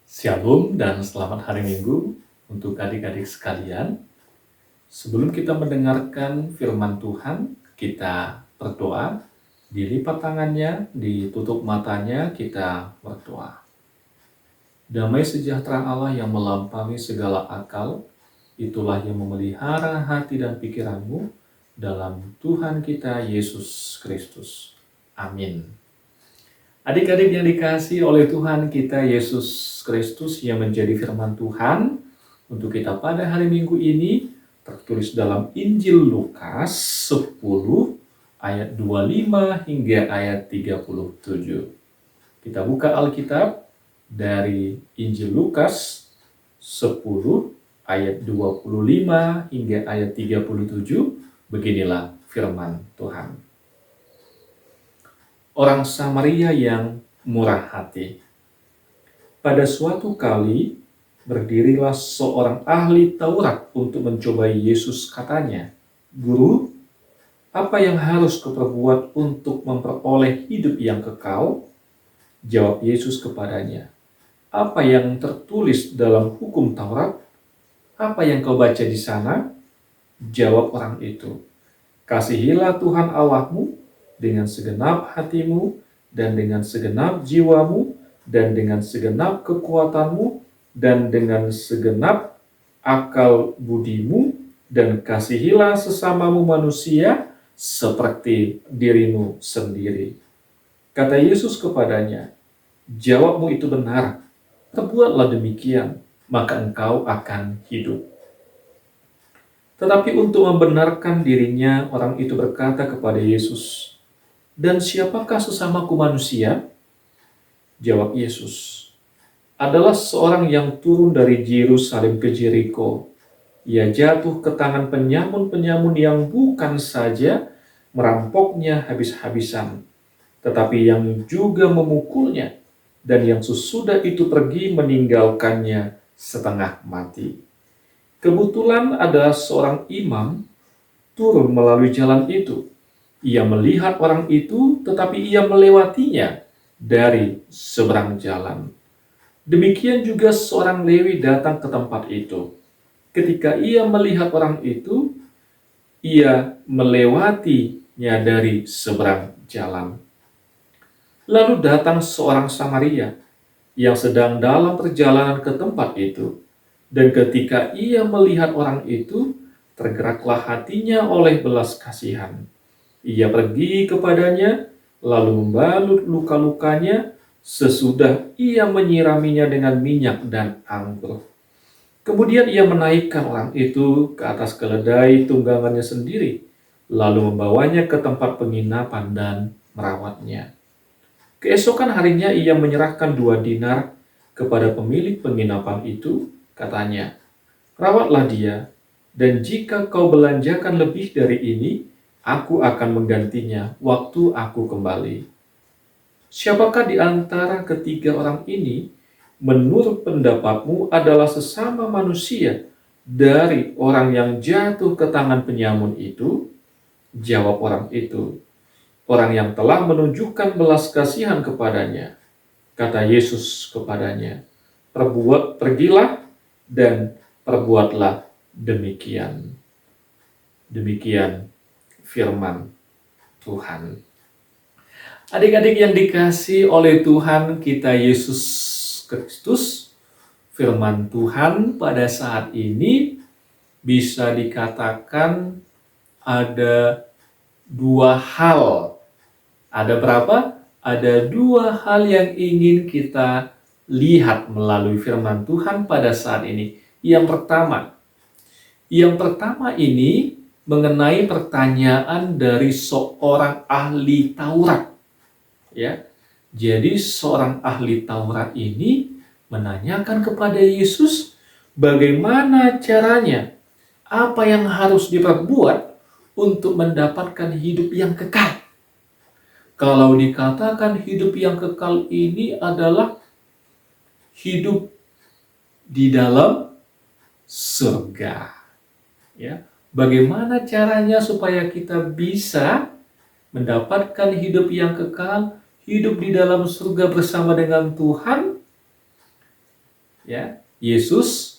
Shalom dan selamat hari Minggu untuk adik-adik sekalian. Sebelum kita mendengarkan firman Tuhan, kita berdoa. Dilipat tangannya, ditutup matanya, kita berdoa. Damai sejahtera Allah yang melampaui segala akal, itulah yang memelihara hati dan pikiranmu dalam Tuhan kita Yesus Kristus. Amin. Adik-adik yang dikasihi oleh Tuhan kita Yesus Kristus yang menjadi firman Tuhan untuk kita pada hari Minggu ini tertulis dalam Injil Lukas 10 ayat 25 hingga ayat 37. Kita buka Alkitab dari Injil Lukas 10 ayat 25 hingga ayat 37. Beginilah firman Tuhan. Orang Samaria yang murah hati. Pada suatu kali, berdirilah seorang ahli Taurat untuk mencobai Yesus. Katanya, "Guru, apa yang harus kuperbuat untuk memperoleh hidup yang kekal?" Jawab Yesus kepadanya, "Apa yang tertulis dalam hukum Taurat? Apa yang kau baca di sana?" Jawab orang itu, "Kasihilah Tuhan Allahmu dengan segenap hatimu, dan dengan segenap jiwamu, dan dengan segenap kekuatanmu, dan dengan segenap akal budimu, dan kasihilah sesamamu manusia seperti dirimu sendiri." Kata Yesus kepadanya, "Jawabmu itu benar, perbuatlah demikian, maka engkau akan hidup." Tetapi untuk membenarkan dirinya, orang itu berkata kepada Yesus, "Dan siapakah sesamaku manusia?" Jawab Yesus, "Adalah seorang yang turun dari Yerusalem ke Jeriko. Ia jatuh ke tangan penyamun-penyamun yang bukan saja merampoknya habis-habisan, tetapi yang juga memukulnya, dan yang sesudah itu pergi meninggalkannya setengah mati. Kebetulan ada seorang imam turun melalui jalan itu. Ia melihat orang itu, tetapi ia melewatinya dari seberang jalan. Demikian juga seorang Lewi datang ke tempat itu. Ketika ia melihat orang itu, ia melewatinya dari seberang jalan. Lalu datang seorang Samaria yang sedang dalam perjalanan ke tempat itu. Dan ketika ia melihat orang itu, tergeraklah hatinya oleh belas kasihan. Ia pergi kepadanya, lalu membalut luka-lukanya, sesudah ia menyiraminya dengan minyak dan anggur. Kemudian ia menaikkan orang itu ke atas keledai tunggangannya sendiri, lalu membawanya ke tempat penginapan dan merawatnya. Keesokan harinya ia menyerahkan 2 dinar kepada pemilik penginapan itu, katanya, "Rawatlah dia, dan jika kau belanjakan lebih dari ini, aku akan menggantinya waktu aku kembali." Siapakah di antara ketiga orang ini, menurut pendapatmu, adalah sesama manusia dari orang yang jatuh ke tangan penyamun itu? Jawab orang itu, "Orang yang telah menunjukkan belas kasihan kepadanya." Kata Yesus kepadanya, Pergilah dan perbuatlah demikian." Demikian firman Tuhan. Adik-adik yang dikasihi oleh Tuhan kita Yesus Kristus, firman Tuhan pada saat ini bisa dikatakan ada 2 hal. Ada berapa? Ada 2 hal yang ingin kita lihat melalui firman Tuhan pada saat ini. Yang pertama ini mengenai pertanyaan dari seorang ahli Taurat. Ya, jadi seorang ahli Taurat ini menanyakan kepada Yesus bagaimana caranya, apa yang harus diperbuat untuk mendapatkan hidup yang kekal. Kalau dikatakan hidup yang kekal ini adalah hidup di dalam surga. Ya, bagaimana caranya supaya kita bisa mendapatkan hidup yang kekal, hidup di dalam surga bersama dengan Tuhan? Ya, Yesus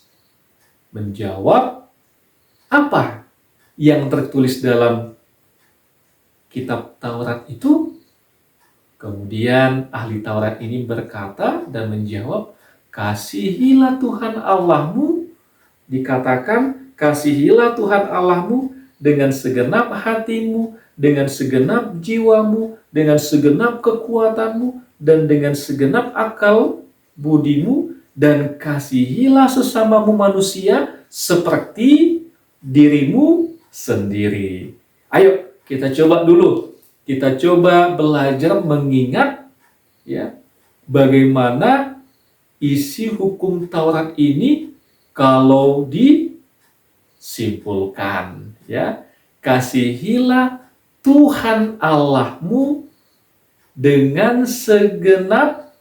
menjawab apa yang tertulis dalam kitab Taurat itu. Kemudian ahli Taurat ini berkata dan menjawab, kasihilah Tuhan Allahmu. Dikatakan, kasihilah Tuhan Allahmu dengan segenap hatimu, dengan segenap jiwamu, dengan segenap kekuatanmu, dan dengan segenap akal budimu, dan kasihilah sesamamu manusia seperti dirimu sendiri. Ayo kita coba dulu. Kita coba belajar mengingat ya bagaimana isi hukum Taurat ini kalau disimpulkan ya. Kasihilah Tuhan Allahmu dengan segenap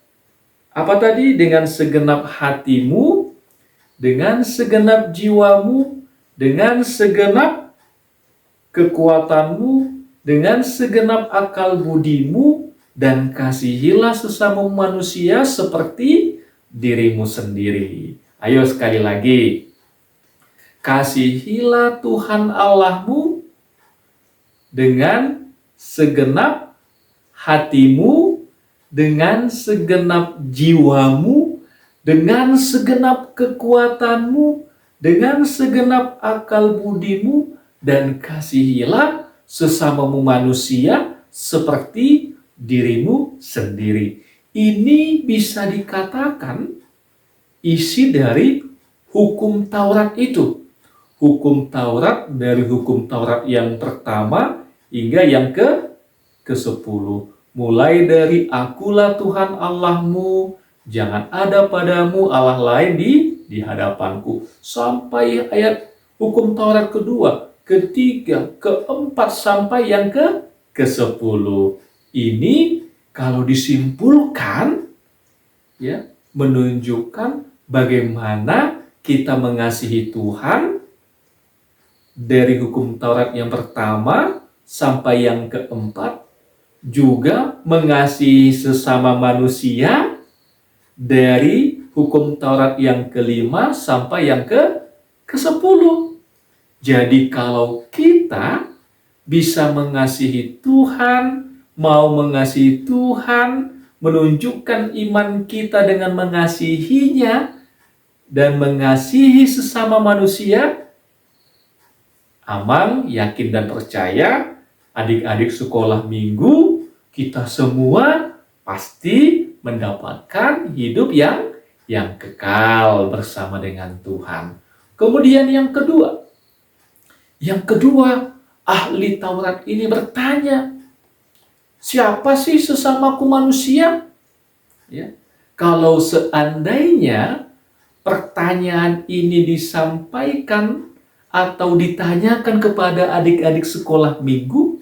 dengan segenap hatimu, dengan segenap jiwamu, dengan segenap kekuatanmu, dengan segenap akal budimu, dan kasihilah sesama manusia seperti dirimu sendiri. Ayo sekali lagi. Kasihilah Tuhan Allahmu dengan segenap hatimu, dengan segenap jiwamu, dengan segenap kekuatanmu, dengan segenap akal budimu, dan kasihilah sesamamu manusia seperti dirimu sendiri. Ini bisa dikatakan isi dari hukum Taurat itu. Hukum Taurat dari hukum Taurat yang pertama hingga yang ke-10. Mulai dari akulah Tuhan Allahmu, jangan ada padamu Allah lain di hadapanku. Sampai ayat hukum Taurat kedua, ketiga, keempat, sampai yang ke-10. Ini kalau disimpulkan ya menunjukkan bagaimana kita mengasihi Tuhan dari hukum Taurat yang pertama sampai yang keempat, juga mengasihi sesama manusia dari hukum Taurat yang kelima sampai yang ke-10. Jadi kalau kita bisa mengasihi Tuhan, mau mengasihi Tuhan, menunjukkan iman kita dengan mengasihinya dan mengasihi sesama manusia, Amang yakin dan percaya adik-adik sekolah minggu kita semua pasti mendapatkan hidup yang kekal bersama dengan Tuhan. Kemudian yang kedua, ahli Taurat ini bertanya, siapa sih sesamaku manusia? Ya. Kalau seandainya pertanyaan ini disampaikan atau ditanyakan kepada adik-adik sekolah minggu,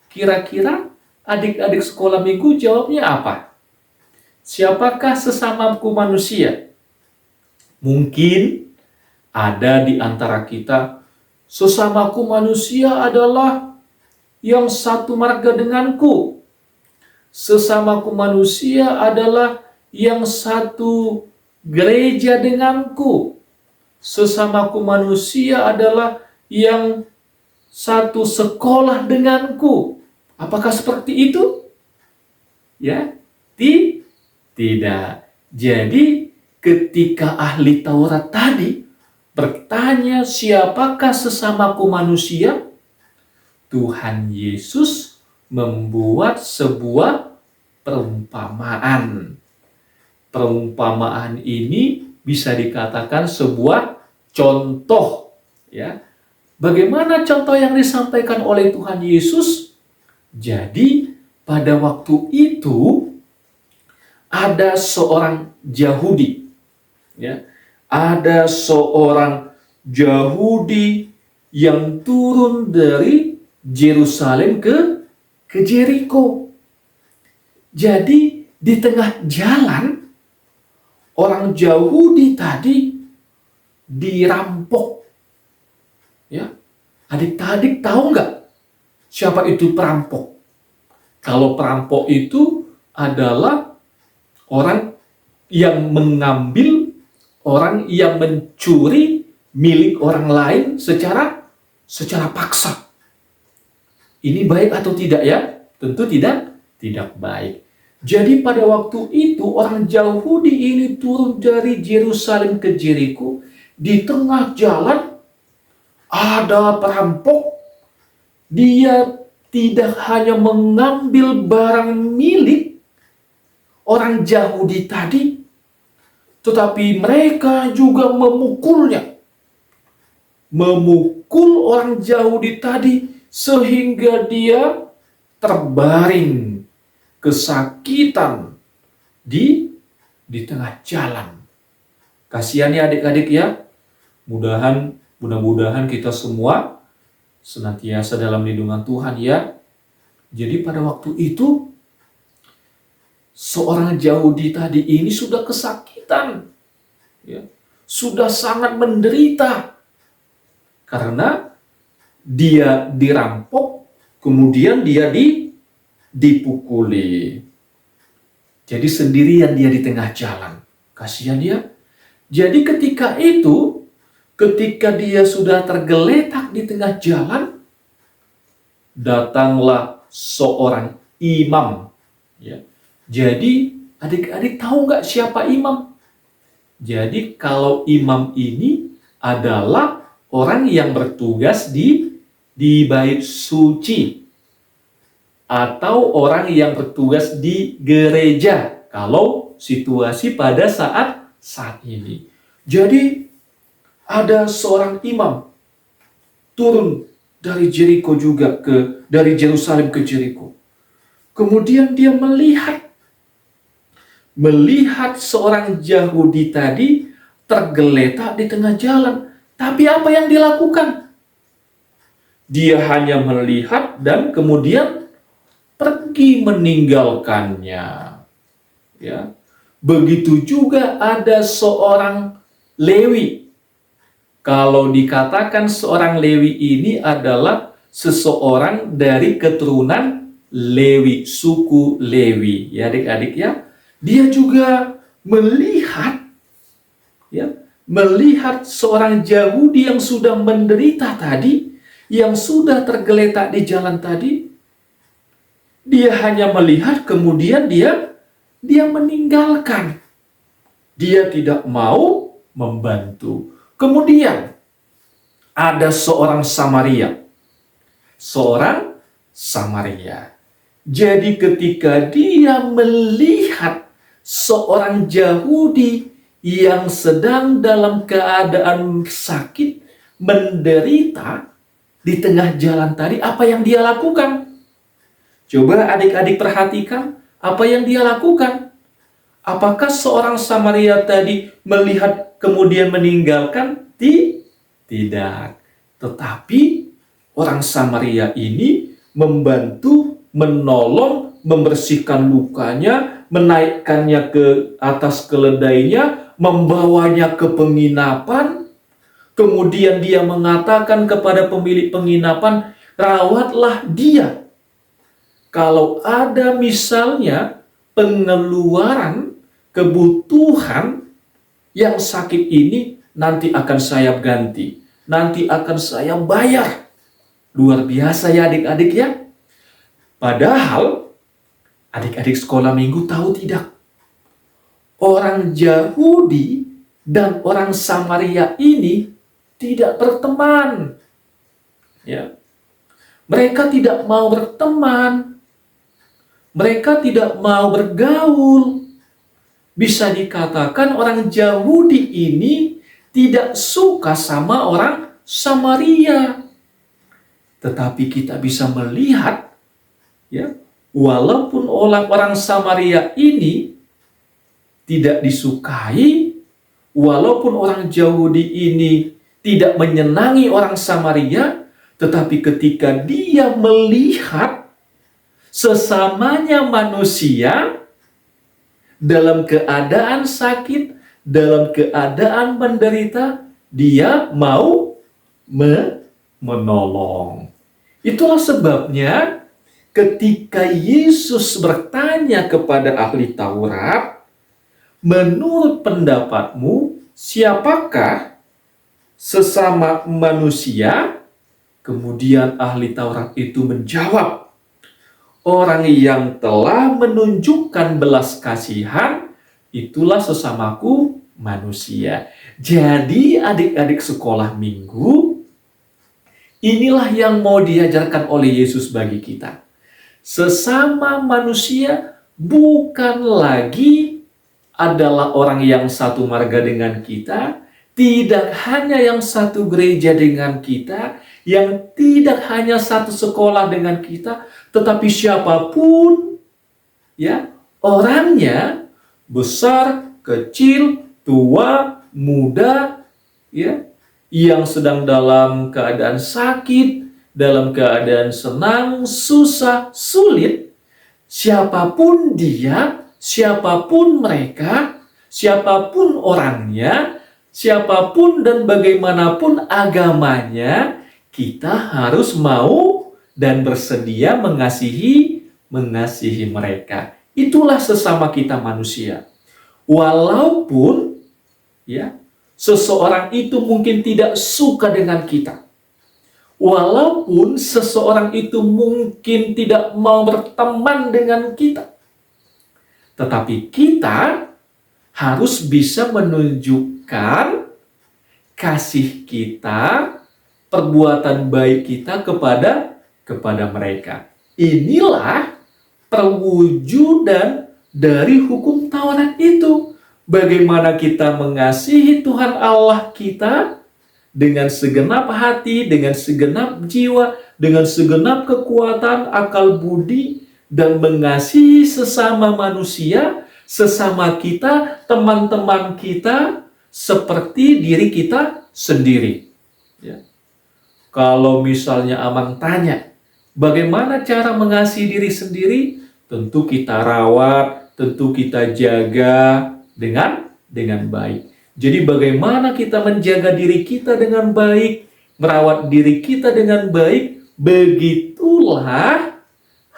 kira-kira adik-adik sekolah minggu jawabnya apa? Siapakah sesamaku manusia? Mungkin ada di antara kita, sesamaku manusia adalah yang satu marga denganku. Sesamaku manusia adalah yang satu gereja denganku. Sesamaku manusia adalah yang satu sekolah denganku. Apakah seperti itu? Ya, tidak. Jadi ketika ahli Taurat tadi bertanya siapakah sesamaku manusia, Tuhan Yesus membuat sebuah perumpamaan. Perumpamaan ini bisa dikatakan sebuah contoh, ya. Bagaimana contoh yang disampaikan oleh Tuhan Yesus? Jadi pada waktu itu ada seorang Yahudi, ya. Ada seorang Yahudi yang turun dari Yerusalem ke Jeriko. Jadi di tengah jalan orang Yahudi tadi dirampok. Ya, adik-adik tahu nggak siapa itu perampok? Kalau perampok itu adalah orang yang mengambil orang yang mencuri milik orang lain secara paksa. Ini baik atau tidak ya? Tentu tidak baik. Jadi pada waktu itu orang Yahudi ini turun dari Yerusalem ke Jeriko. Di tengah jalan ada perampok. Dia tidak hanya mengambil barang milik orang Yahudi tadi, tetapi mereka juga memukulnya. Memukul orang Yahudi tadi sehingga dia terbaring kesakitan di tengah jalan. Kasihan ya adik-adik ya. Mudah-mudahan kita semua senantiasa dalam lindungan Tuhan ya. Jadi pada waktu itu seorang Yahudi tadi ini sudah kesakitan, ya, sudah sangat menderita karena dia dirampok, kemudian dia dipukuli. Jadi sendirian dia di tengah jalan. Kasihan dia. Jadi ketika dia sudah tergeletak di tengah jalan, datanglah seorang imam. Ya. Jadi adik-adik tahu nggak siapa imam? Jadi kalau imam ini adalah orang yang bertugas di bait suci, atau orang yang bertugas di gereja kalau situasi pada saat ini. Jadi ada seorang imam turun dari Jeriko juga dari Yerusalem ke Jeriko. Kemudian dia melihat seorang Yahudi tadi tergeletak di tengah jalan. Tapi apa yang dilakukan? Dia hanya melihat dan kemudian pergi meninggalkannya. Ya. Begitu juga ada seorang Lewi. Kalau dikatakan seorang Lewi ini adalah seseorang dari keturunan Lewi, suku Lewi, ya adik-adik ya. Dia juga melihat seorang Yahudi yang sudah menderita tadi, yang sudah tergeletak di jalan tadi. Dia hanya melihat, kemudian dia meninggalkan. Dia tidak mau membantu. Kemudian ada seorang Samaria. Jadi ketika dia melihat seorang Yahudi yang sedang dalam keadaan sakit, menderita di tengah jalan tadi, apa yang dia lakukan? Coba adik-adik perhatikan apa yang dia lakukan. Apakah seorang Samaria tadi melihat kemudian meninggalkan? Tidak. Tetapi orang Samaria ini membantu, menolong, membersihkan lukanya, menaikkannya ke atas keledainya, membawanya ke penginapan. Kemudian dia mengatakan kepada pemilik penginapan, rawatlah dia. Kalau ada misalnya pengeluaran kebutuhan yang sakit ini, nanti akan saya ganti, nanti akan saya bayar. Luar biasa ya adik-adik ya. Padahal adik-adik sekolah minggu tahu tidak? Orang Yahudi dan orang Samaria ini tidak berteman. Ya. Mereka tidak mau berteman. Mereka tidak mau bergaul. Bisa dikatakan orang Yahudi ini tidak suka sama orang Samaria. Tetapi kita bisa melihat, ya, walaupun orang Samaria ini tidak disukai, walaupun orang Yahudi ini tidak menyenangi orang Samaria, tetapi ketika dia melihat sesamanya manusia dalam keadaan sakit, dalam keadaan menderita, dia mau menolong. Itulah sebabnya ketika Yesus bertanya kepada ahli Taurat, menurut pendapatmu siapakah sesama manusia? Kemudian ahli Taurat itu menjawab, orang yang telah menunjukkan belas kasihan, itulah sesamaku manusia. Jadi adik-adik sekolah minggu, inilah yang mau diajarkan oleh Yesus bagi kita. Sesama manusia bukan lagi adalah orang yang satu marga dengan kita, tidak hanya yang satu gereja dengan kita, yang tidak hanya satu sekolah dengan kita, tetapi siapapun ya, orangnya besar, kecil, tua, muda, ya, yang sedang dalam keadaan sakit, dalam keadaan senang, susah, sulit, siapapun dia, siapapun mereka, siapapun orangnya, siapapun dan bagaimanapun agamanya, kita harus mau dan bersedia mengasihi mereka. Itulah sesama kita manusia. Walaupun ya, seseorang itu mungkin tidak suka dengan kita. Walaupun seseorang itu mungkin tidak mau berteman dengan kita. Tetapi kita harus bisa menunjukkan kasih kita, perbuatan baik kita kepada mereka. Inilah perwujudan dari hukum Taurat itu. Bagaimana kita mengasihi Tuhan Allah kita dengan segenap hati, dengan segenap jiwa, dengan segenap kekuatan, akal budi, dan mengasihi sesama manusia, sesama kita, teman-teman kita, seperti diri kita sendiri. Ya. Kalau misalnya Amang tanya, bagaimana cara mengasihi diri sendiri? Tentu kita rawat, tentu kita jaga dengan baik. Jadi bagaimana kita menjaga diri kita dengan baik, merawat diri kita dengan baik, begitulah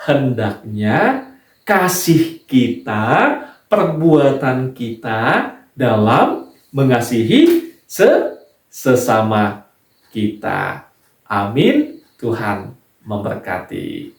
hendaknya kasih kita, perbuatan kita dalam mengasihi sesama kita. Amin. Tuhan memberkati.